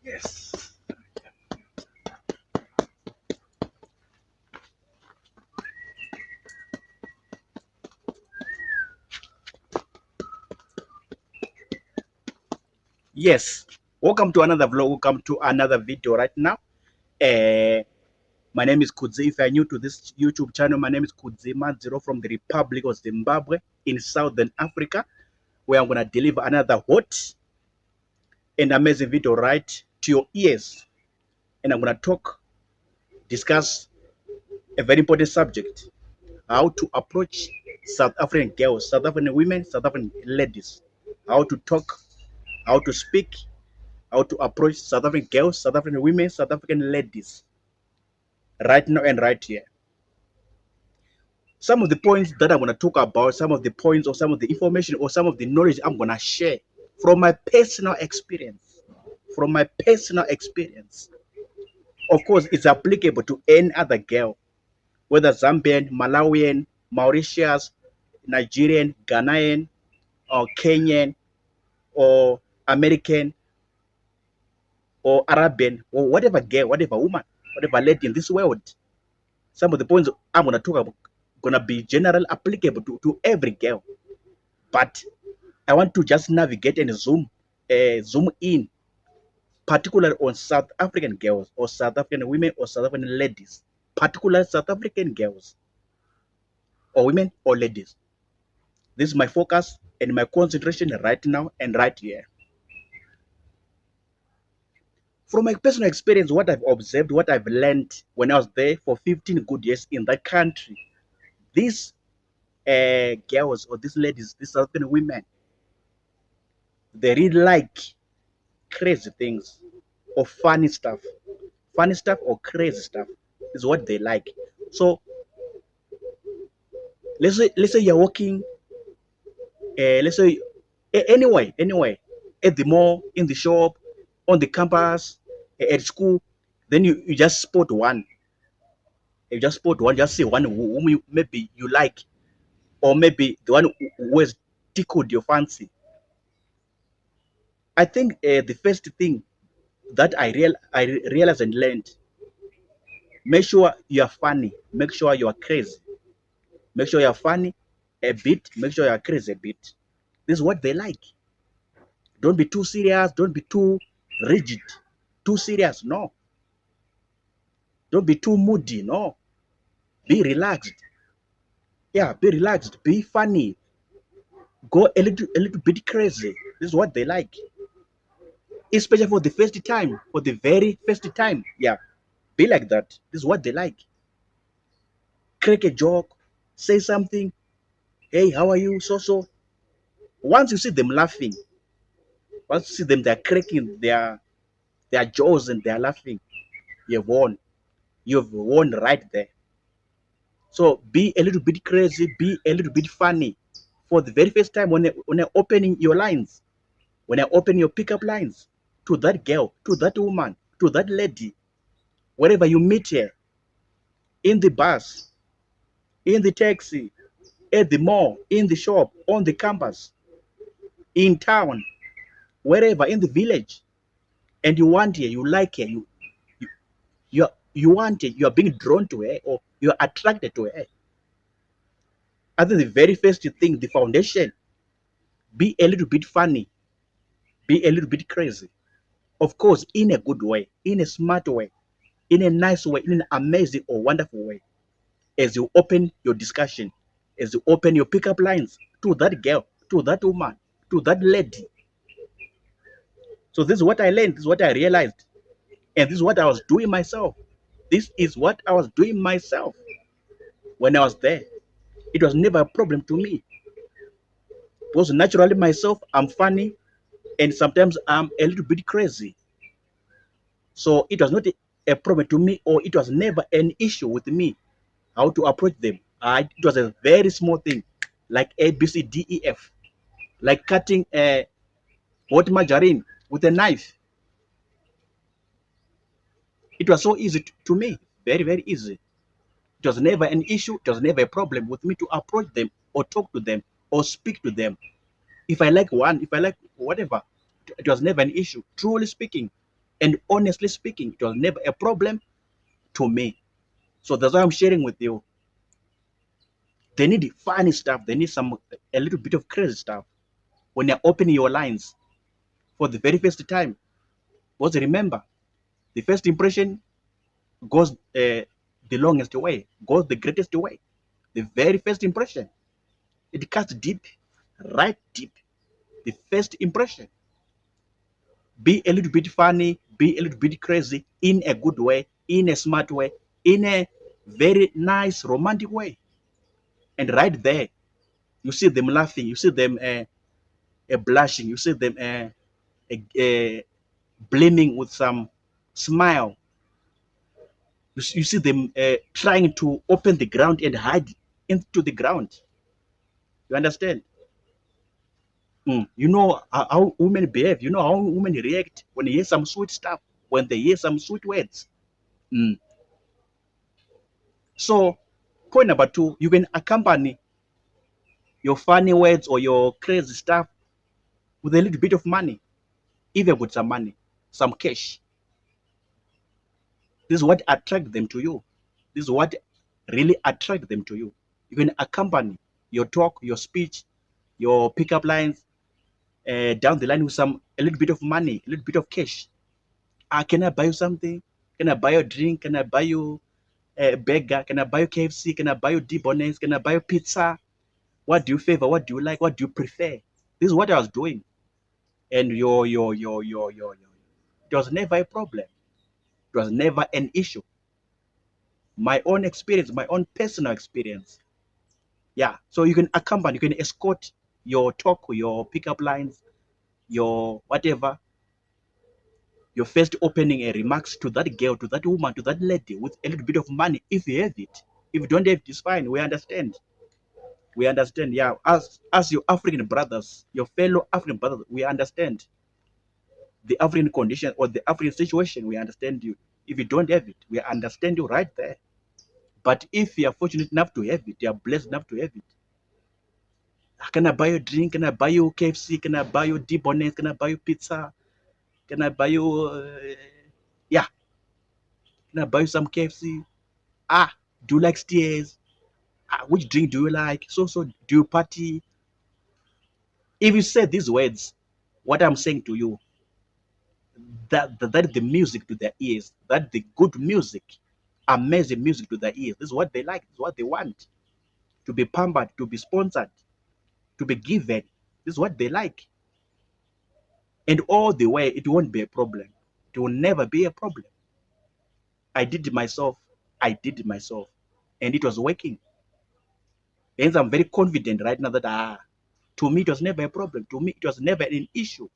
Yes. Yes. Welcome to another vlog. Welcome to another video right now. Uh, my name is Kudzi. If you're new to this YouTube channel, my name is Kudzima Zero from the Republic of Zimbabwe in Southern Africa, where I'm going to deliver another hot and amazing video right to your ears. And I'm going to discuss a very important subject: how to approach South African girls, South African women, South African ladies, how to talk, how to speak, how to approach South African girls, South African women, South African ladies right now and right here. Some of the points that I'm going to talk about, some of the points or some of the information or some of the knowledge I'm going to share from my personal experience. From my personal experience. Of course, it's applicable to any other girl, whether Zambian, Malawian, Mauritius, Nigerian, Ghanaian, or Kenyan, or American, or Arabian, or whatever girl, whatever woman, whatever lady in this world. Some of the points I'm going to talk about gonna be general applicable to every girl. But I want to just navigate and zoom in, particularly on South African girls or South African women or South African ladies, particularly South African girls or women or ladies. This is my focus and my concentration right now and right here. From my personal experience, what I've observed, what I've learned when I was there for 15 good years in that country, these girls or these ladies, these South African women, they really like crazy things or funny stuff. Funny stuff or crazy stuff is what they like. So let's say you're walking, let's say anyway, at the mall, in the shop, on the campus, at school, then you just spot one. You just spot one, just see one whom maybe you like, or maybe the one who has tickled your fancy. I think the first thing that I realized and learned: make sure you are funny, make sure you are crazy, make sure you are funny a bit, make sure you are crazy a bit. This is what they like. Don't be too serious, don't be too rigid, too serious. No, don't be too moody. No, be relaxed. Yeah, be relaxed, be funny, go a little bit crazy. This is what they like, especially for the first time, for the very first time. Yeah, be like that. This is what they like. Crack a joke, say something. Hey, how are you? So. Once you see them laughing, once you see them, they're cracking their jaws and they're laughing. You've won. You've won right there. So be a little bit crazy, be a little bit funny for the very first time when you're opening your lines, when you open your pickup lines to that girl, to that woman, to that lady, wherever you meet her, in the bus, in the taxi, at the mall, in the shop, on the campus, in town, wherever, in the village, and you want her, you like her, you want her, you are being drawn to her, or you are attracted to her. I think the very first thing, the foundation, be a little bit funny, be a little bit crazy. Of course, in a good way, in a smart way, in a nice way, in an amazing or wonderful way. As you open your discussion, as you open your pickup lines to that girl, to that woman, to that lady. So this is what I learned, this is what I realized, and this is what I was doing myself. This is what I was doing myself when I was there. It was never a problem to me because naturally myself, I'm funny and sometimes I'm a little bit crazy. So it was not a problem to me, or it was never an issue with me how to approach them. It was a very small thing, like A, B, C, D, E, F, like cutting a hot margarine with a knife. It was so easy to me, very, very easy. It was never an issue. It was never a problem with me to approach them or talk to them or speak to them. If I like one, if I like whatever, it was never an issue. Truly speaking, And honestly speaking, it was never a problem to me. So that's why I'm sharing with you. They need funny stuff. They need a little bit of crazy stuff when you're opening your lines for the very first time. Because remember, the first impression goes the longest way, goes the greatest way. The very first impression, it cuts deep, right deep. The first impression. Be a little bit funny, be a little bit crazy in a good way, in a smart way, in a very nice romantic way. And right there, you see them laughing, you see them blushing, you see them blaming with some smile. You see them trying to open the ground and hide into the ground. You understand? You know how women behave. You know how women react when they hear some sweet stuff, when they hear some sweet words. Mm. So, point number two, you can accompany your funny words or your crazy stuff with a little bit of money, even with some money, some cash. This is what attract them to you. This is what really attract them to you. You can accompany your talk, your speech, your pickup lines down the line with a little bit of money, a little bit of cash. Can I buy you something? Can I buy you a drink? Can I buy you a burger? Can I buy you KFC? Can I buy you Debonnaise? Can I buy you pizza? What do you favor? What do you like? What do you prefer? This is what I was doing. And it was never a problem. It was never an issue. My own experience, my own personal experience. Yeah. So you can accompany, you can escort your talk, your pickup lines, your whatever, your first opening remarks to that girl, to that woman, to that lady with a little bit of money if you have it. If you don't have it, it's fine. We understand. We understand. Yeah. As your African brothers, your fellow African brothers, we understand the African condition or the African situation. We understand you. If you don't have it, we understand you right there. But if you are fortunate enough to have it, you are blessed enough to have it. Can I buy you a drink? Can I buy you KFC? Can I buy you Debonnaise? Can I buy you pizza? Can I buy you, yeah, can I buy you some KFC? Do you like steers? Which drink do you like? So, do you party? If you say these words, what I'm saying to you, that is the music to their ears, that the good music, amazing music to their ears. This is what they like, this is what they want. To be pampered, to be sponsored, to be given. This is what they like. And all the way, it won't be a problem. It will never be a problem. I did it myself. I did it myself. And it was working. Hence, I'm very confident right now that to me, it was never a problem. To me, it was never an issue.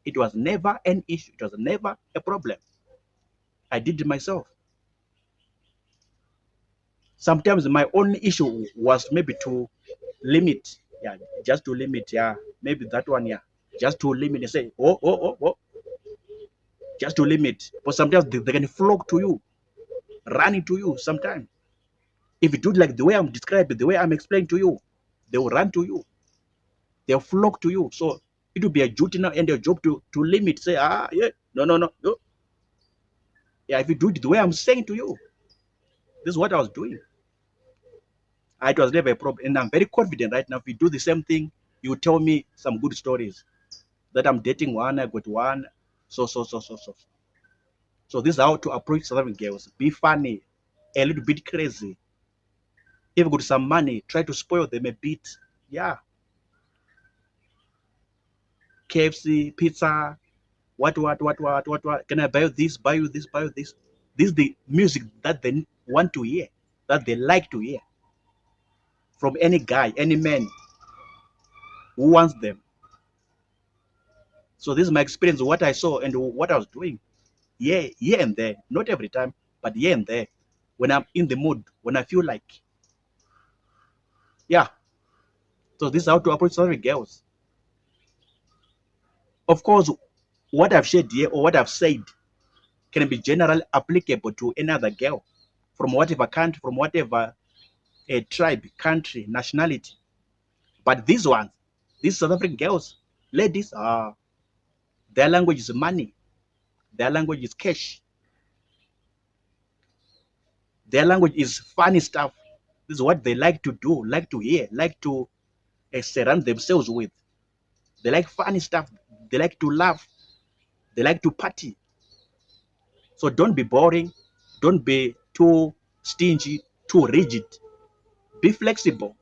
It was never an issue. It was never a problem. I did it myself. Sometimes my only issue was maybe to limit. Yeah, just to limit. Yeah, maybe that one. Yeah, just to limit and say, oh, just to limit. But sometimes they can flock to you, run into you sometimes. If you do it like the way I'm describing, the way I'm explaining to you, they will run to you. They'll flock to you. So it will be a duty now and your job to limit. Say, yeah, no. Yeah, if you do it the way I'm saying to you, this is what I was doing. It was never a problem. And I'm very confident right now. If you do the same thing, you tell me some good stories that I'm dating one, I got one. So. So this is how to approach South African girls. Be funny, a little bit crazy. If you got some money, try to spoil them a bit. Yeah. KFC, pizza, what. Can I buy you this, buy you this, buy you this? This is the music that they want to hear, that they like to hear from any guy, any man who wants them. So this is my experience, what I saw and what I was doing. Yeah, here and there, not every time, but here and there, when I'm in the mood, when I feel like, yeah. So this is how to approach sorry girls. Of course, what I've shared here or what I've said can be generally applicable to any other girl from whatever country, from whatever tribe, country, nationality. But these ones, these South African girls, ladies, their language is money. Their language is cash. Their language is funny stuff. This is what they like to do, like to hear, like to surround themselves with. They like funny stuff. They like to laugh. They like to party. So don't be boring. Don't be too stingy, too rigid. Be flexible.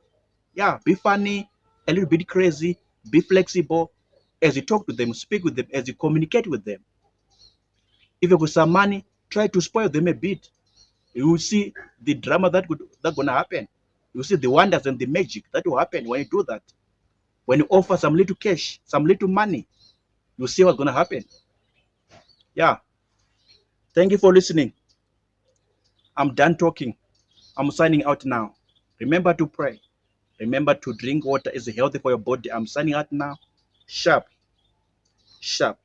Yeah, be funny, a little bit crazy. Be flexible as you talk to them, speak with them, as you communicate with them. If you got some money, try to spoil them a bit. You will see the drama that's gonna happen. You see the wonders and the magic that will happen when you do that. When you offer some little cash, some little money, you see what's gonna happen. Yeah. Thank you for listening. I'm done talking. I'm signing out now. Remember to pray. Remember to drink water is healthy for your body. I'm signing out now. Sharp. Sharp.